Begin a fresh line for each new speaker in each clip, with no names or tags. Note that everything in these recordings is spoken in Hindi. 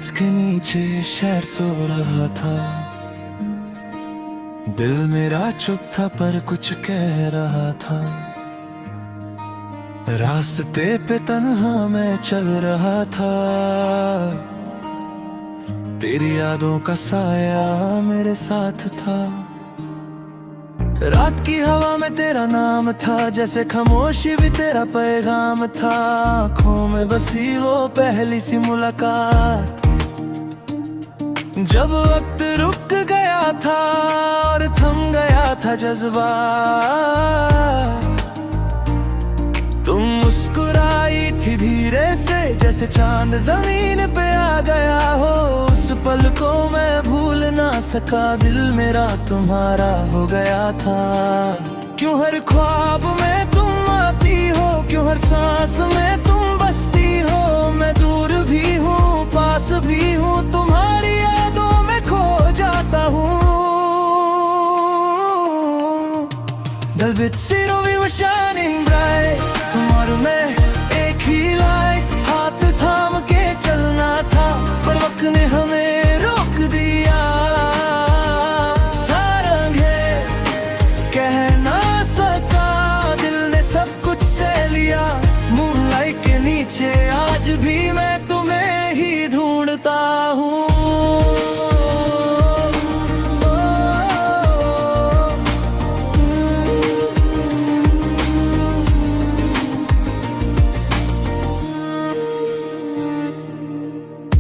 लाइट्स के नीचे शहर सो रहा था। दिल मेरा चुप था पर कुछ कह रहा था। रास्ते पे तन्हा मैं चल रहा था। तेरी यादों का साया मेरे साथ था। रात की हवा में तेरा नाम था, जैसे खामोशी भी तेरा पैगाम था। आँखों में बसी वो पहली सी मुलाकात, जब वक्त रुक गया था और थम गया था जज्बा। तुम मुस्कुराई थी धीरे से, जैसे चांद जमीन पे आ गया हो। उस पल को मैं भूल ना सका, दिल मेरा तुम्हारा हो गया था। क्यों हर ख्वाब में तुम आती हो, क्यों हर सांस में तुम बसती हो। मैं दूर भी हूँ पास भी हूँ, तुम्हारी यादों में खो जाता हूँ। The bits we were shining bright, तुम और मैं एक ही लाइट। हाथ थाम के चलना था पर वक्त ने हमें रोक दिया। सारंग है कह ना सका, दिल ने सब कुछ से लिया। मूनलाइट के नीचे आज भी मैं तुम्हें ही ढूंढता हूँ।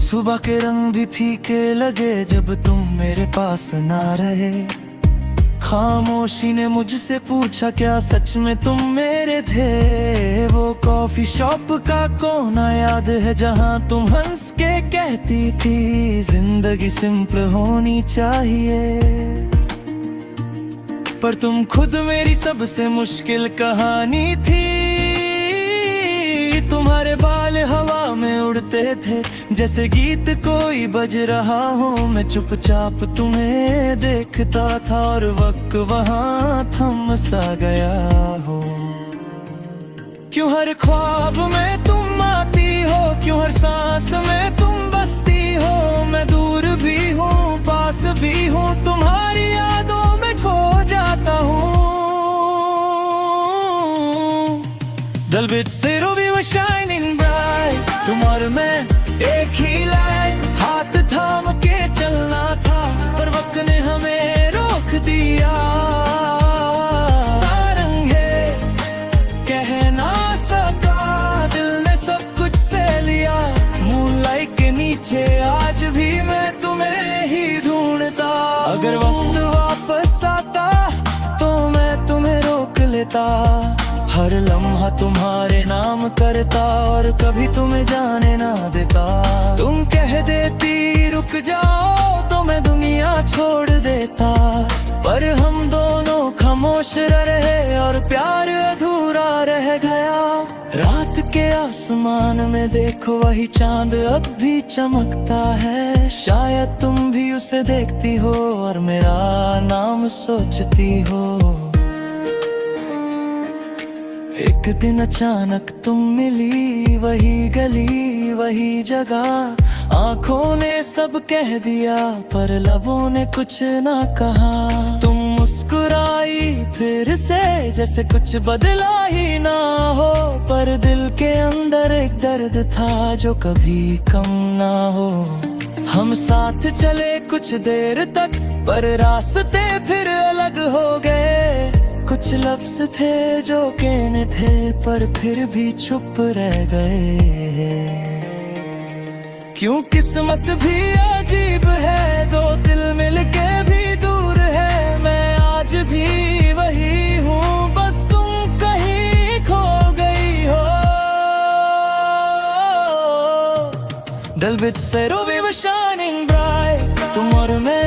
सुबह के रंग भी फीके लगे जब तुम मेरे पास ना रहे। खामोशी ने मुझसे पूछा क्या सच में तुम मेरे थे। वो कॉफी शॉप का कोना याद है जहां तुम हंस के कहती थी, जिंदगी सिंपल होनी चाहिए। पर तुम खुद मेरी सबसे मुश्किल कहानी थी। तुम्हारे बाल हवा में उड़ते थे, जैसे गीत कोई बज रहा हो। मैं चुपचाप तुम्हें देखता था और वक्त वहां थम सा गया हो। क्यों हर ख्वाब में तुम आती हो, क्यों हर सांस में तुम बसती हो। मैं दूर भी हूँ पास भी हूँ, तुम्हारी यादों में खो जाता हूँ। The bits we were shining bright, तुम और मैं एक ही लाइट। हाथ थाम के चलना था पर वक्त ने हमें रोक दिया। सारंग है कह ना सका, दिल ने सब कुछ से लिया। मूनलाइट के नीचे आज भी मैं तुम्हें ही ढूंढता। अगर वक्त वापस आता तो मैं तुम्हें रोक लेता। हर लम्हा तुम्हारे नाम करता और कभी तुम्हें जाने ना देता। तुम कह देती रुक जाओ तो मैं दुनिया छोड़ देता। पर हम दोनों खामोश रहे और प्यार अधूरा रह गया। रात के आसमान में देखो वही चांद अब भी चमकता है। शायद तुम भी उसे देखती हो और मेरा नाम सोचती हो। एक दिन अचानक तुम मिली, वही गली वही जगह। आंखों ने सब कह दिया पर लबों ने कुछ ना कहा। तुम मुस्कुराई फिर से जैसे कुछ बदला ही ना हो। पर दिल के अंदर एक दर्द था जो कभी कम ना हो। हम साथ चले कुछ देर तक पर रास्ते फिर अलग हो गए। कुछ लफ्ज थे जो कहने थे पर फिर भी चुप रह गए। क्यों किस्मत भी अजीब है, दो दिल मिलके भी दूर है। मैं आज भी वही हूँ, बस तुम कहीं खो गई हो। The bits we were shining bright, तुम और मैं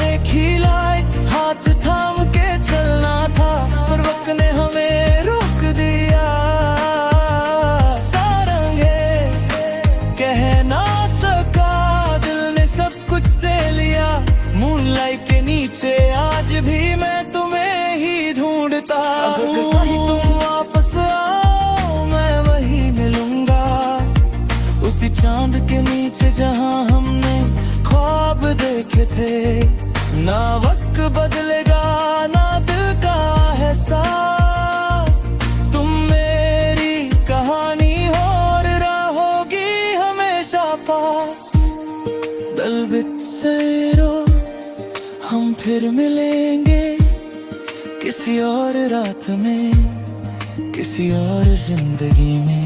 एक ही लाइट। हाथ थाम के चलना था पर वक्त ने हमें रोक दिया। सारंग है कह ना सका, दिल ने सब कुछ से लिया। मूनलाइट के नीचे आज भी मैं तुम्हें ही ढूंढता। अगर कहीं तुम वापस आओ मैं वही मिलूंगा, उसी चांद के नीचे जहां हम ना वक्त बदलेगा ना दिल का एहसास, तुम मेरी कहानी हो और रहोगी हमेशा पास। दलबित से रो हम फिर मिलेंगे किसी और रात में, किसी और जिंदगी में।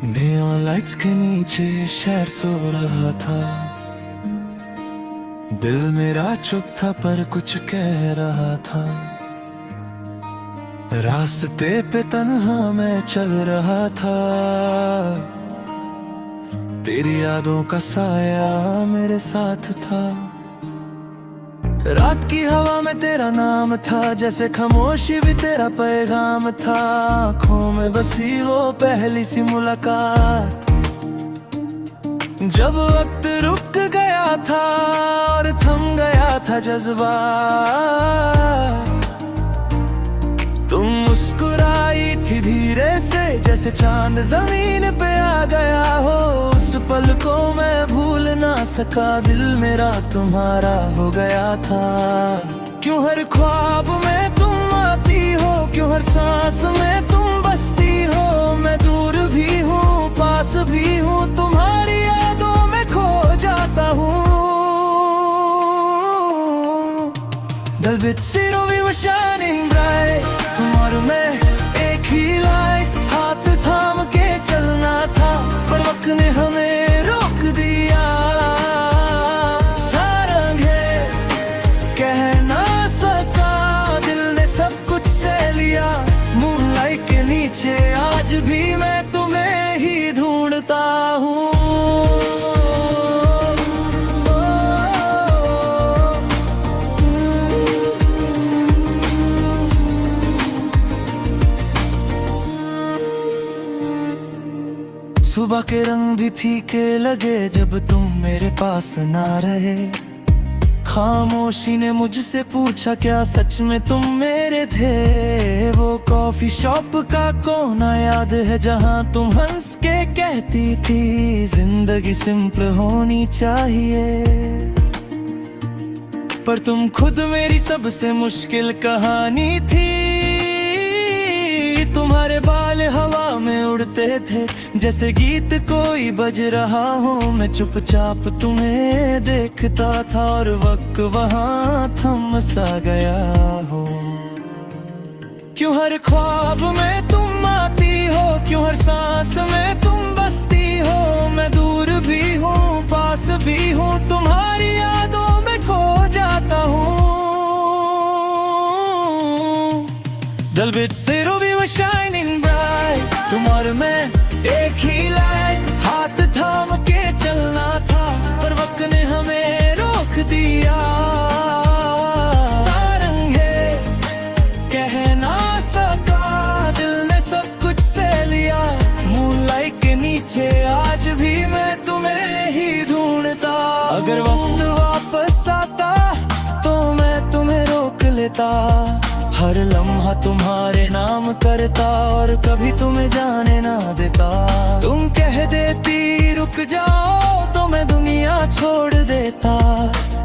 नियॉन लाइट्स के नीचे शहर सो रहा था, दिल मेरा चुप था पर कुछ कह रहा था। रास्ते पे तन्हा मैं चल रहा था, तेरी यादों का साया मेरे साथ था। रात की हवा में तेरा नाम था, जैसे खामोशी भी तेरा पैगाम था। आँखों में बसी वो पहली सी मुलाकात, जब वक्त रुक गया था और थम गया था जज्बा। तुम मुस्कुराई थी धीरे से, जैसे चांद जमीन पे आ गया हो। उस पल को मैं भूल ना सका, दिल मेरा तुम्हारा हो गया था। क्यों हर ख्वाब में तुम आती हो, क्यों हर सांस में तुम बसती हो। मैं दूर भी हूँ पास भी हूँ, तुम्हारी यादों में खो जाता हूँ। Dalbit zero we were shining bright, तुम और मैं एक ही लाइट। हाथ थाम के चलना था पर वक्त ने हमें रोक दिया। सारंग है कह ना सका, दिल ने सब कुछ सह लिया। मूनलाइट के नीचे आज भी मैं तुम्हें ही ढूंढता हूँ। सुबह के रंग भी फीके लगे जब तुम मेरे पास ना रहे। खामोशी ने मुझसे पूछा क्या सच में तुम मेरे थे। वो कॉफी शॉप का कोना याद है जहाँ तुम हंस के कहती थी जिंदगी सिंपल होनी चाहिए। पर तुम खुद मेरी सबसे मुश्किल कहानी थी। तुम्हारे बाल हवा में उड़ते थे जैसे गीत कोई बज रहा हो। मैं चुपचाप तुम्हें देखता था और वक्त वहाँ थम सा गया हो। क्यों हर ख्वाब में तुम आती हो, क्यों हर सांस में तुम बसती हो। मैं दूर भी हूँ पास भी हूँ, तुम्हारी यादों में खो जाता हूँ। Dalbit zero we were shining bright, तुम और मैं एक ही लाइट। हाथ थाम के चलना था पर वक्त ने हमें रोक दिया। सारंग है कह ना सका, दिल ने सब कुछ सह लिया। मूनलाइट के नीचे आज भी मैं तुम्हें ही ढूंढता। अगर वक्त वापस आता तो मैं तुम्हें रोक लेता। हर लम्हा तुम्हारे नाम करता और कभी तुम्हें जाने ना देता। तुम कह देती रुक जाओ तो मैं दुनिया छोड़ देता।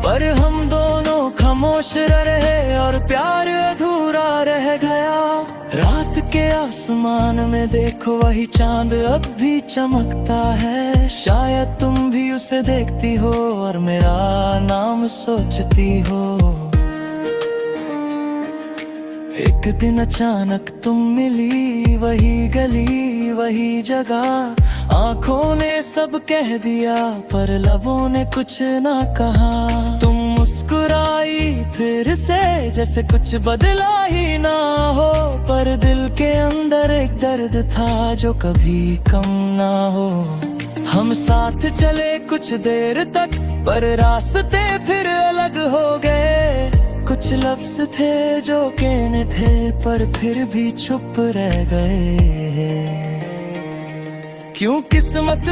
पर हम दोनों खामोश रहे और प्यार अधूरा रह गया। रात के आसमान में देखो वही चांद अब भी चमकता है। शायद तुम भी उसे देखती हो और मेरा नाम सोचती हो। एक दिन अचानक तुम मिली, वही गली वही जगह। आंखों ने सब कह दिया पर लबों ने कुछ ना कहा। तुम मुस्कुराई फिर से जैसे कुछ बदला ही ना हो। पर दिल के अंदर एक दर्द था जो कभी कम ना हो। हम साथ चले कुछ देर तक पर रास्ते फिर अलग हो गए। कुछ लफ्ज थे जो कहने थे पर फिर भी चुप रह गए। क्यों किस्मत